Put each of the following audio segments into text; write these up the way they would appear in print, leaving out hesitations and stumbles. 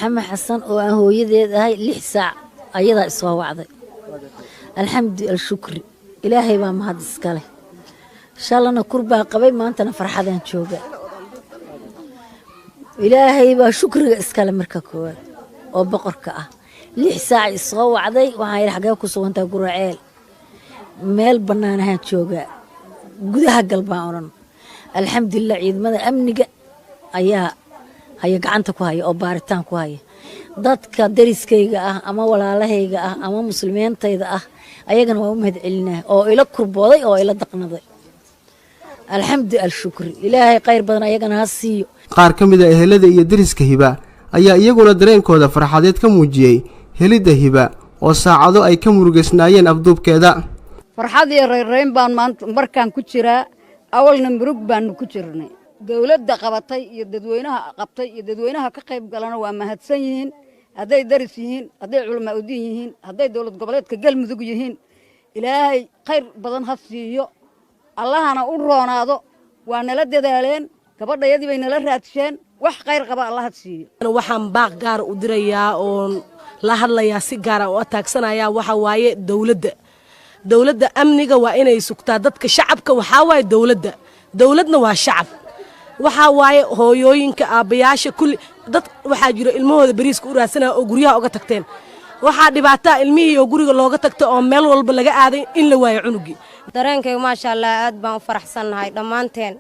محمد حسن وهو يدي هاي لحساء أيضا إسوا وعضي الحمد الشكر إلهي ما هذا السكاله إن شاء الله نكربها قبل ما أنت نفرح هذا نشوفه إلهي بشكر إسكاله مرككوات وبقرك لحساء إسوا وعضي وهاي الحاجة كسوة أنت قرعيل ميل بنانها تشوفه جودها قلبها الحمد لله عيد ماذا أمنك أيها هي قعنتك وهي أو بارتانك وهي ضدك دريسكيجا أما ولا لهيجا أما مسلمين تيدا أيجنا وأمهد إلنا أو إلى كربوضي أو إلى دقنضي الحمد الشكر إلهي خير بدنا أيجنا هالسيو qaar ka mid ah ehelada iyo deriska hiba ayaa iyaguna dareenkooda farxadeed ka muujiyay helida hiba oo saacado ay ka murugeysnaayeen afduubkeeda farxadii reereyn baan maanta markaan ku jiraa awalna murug baan ku jirnay dawladda qabatay iyo dadweynaha qabtay iyo dadweynaha ka qayb galana waa mahadsan yihiin haday daris yihiin haday culimo u yihiin haday dawlad goboleedka galmudug yihiin ilaahay khayr badan ha siiyo allahana u roonaado waa nala dadaaleen gabadhayadii bay nala raadsheen wax khayr qaba allah siiyo waxaan baaq gaar u dirayaa oo la hadlayaa si gaar ah oo taagsanayaa waxa waaye dawladda amniga waa inay sugtaa dadka shacabka waxa waaye dawladna waa shacab waxa waaye hooyooyinka aabayaasha kulli dad waxa jiro ilmahooda bariiska u raadsanaa oo guryaha uga tagteen waxa dhibaato ilmihii oo guriga looga tagto oo meel walba laga aaday in la waayo cunugii dareenkay ma sha Allah aad baan u faraxsanahay dhamaanteen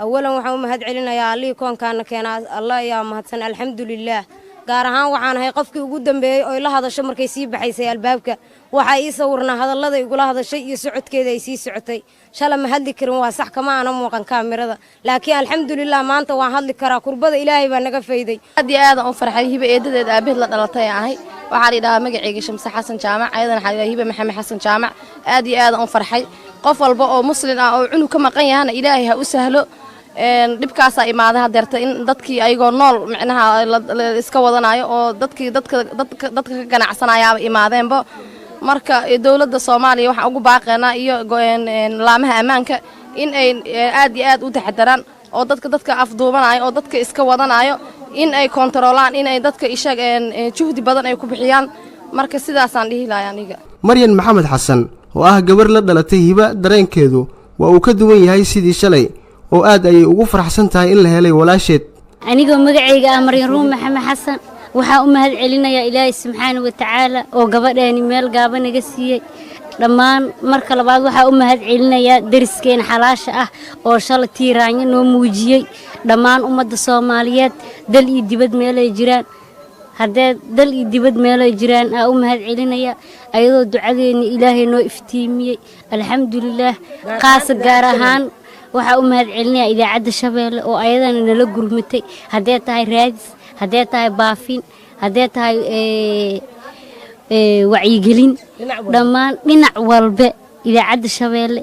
awalan waxaan u mahad celinayaa Alle koonkaana keenaa Allah yaa mahadsan alxamdulillah gaar ahaan waxaan ahay qofkii ugu dambeeyay oo la hadasho markay sii baxaysay albaabka waxa ii sawirna hadallada igula hadashay iyo socodkeeda ay sii socotay shala ma hadli karin waa sax kama aan muuqan kaamirada laakiin alxamdulillah maanta waan hadli karaa kurbada ilaahay baa naga fayday aad iyo aad aan farxay hiba eedadeed aabaheed la dhalatay ahay waxaan idhaa magacayga Shamsi Xasan Jaamac ayadana waxaan hiba Maxamed Xasan Jaamac aad iyo aad aan farxay qof walba oo muslim ah oo cunug ka maqan yahay ilaahay ha u sahlo dhibkaas ay imaadeen hadeerta in dadkii ayagoo nool macnaha iska wadanayo oo dadka ka ganacsanaya imaadeenba marka dawladda Soomaaliya waxa ugu baaqeena iyo laamaha ammaanka in ay aad iyo aad u taxadaraan oo dadka afduubanayo oo dadka iska wadanayo in ay kontroolaan in ay dadka ishageen juhdi badan ay ku bixiyaan marka sidaas aan dhihi lahaa aniga Maryan Maxamed Xasan oo ah gabar la dhalatay hiba dareenkeedu waa uu ka duwan yahay sidii shalay oo aad ay ugu faraxsan tahay in la helay walaasheed anigoo magacayga ah Maryan Maxamed Xasan waxa u mahad celinayaa Ilaahay subxaanahu wa ta'ala oo gabadheeni meel gaaban naga siiyay dhammaan marka labaad waxa u mahad celinayaa dariskeen xalaasha ah oo shalay tiiraanyo noo muujiyay dhammaan ummadda Soomaaliyeed dal iyo dibad meel ay jiraan haddii dal iyo dibad meel ay jiraan u mahad celinayaa ayadoo ducadeena Ilaahay noo iftiimiyay alxamdulillah qaas gaar ahaan waxa u mahad celinayaa idaacadda Shabeelle oo ayadana nala gurmatay haddii tahay raadis haddii tahay baafin haddii tahay wacyigelin dhammaan dhinac walba idaacadda Shabeelle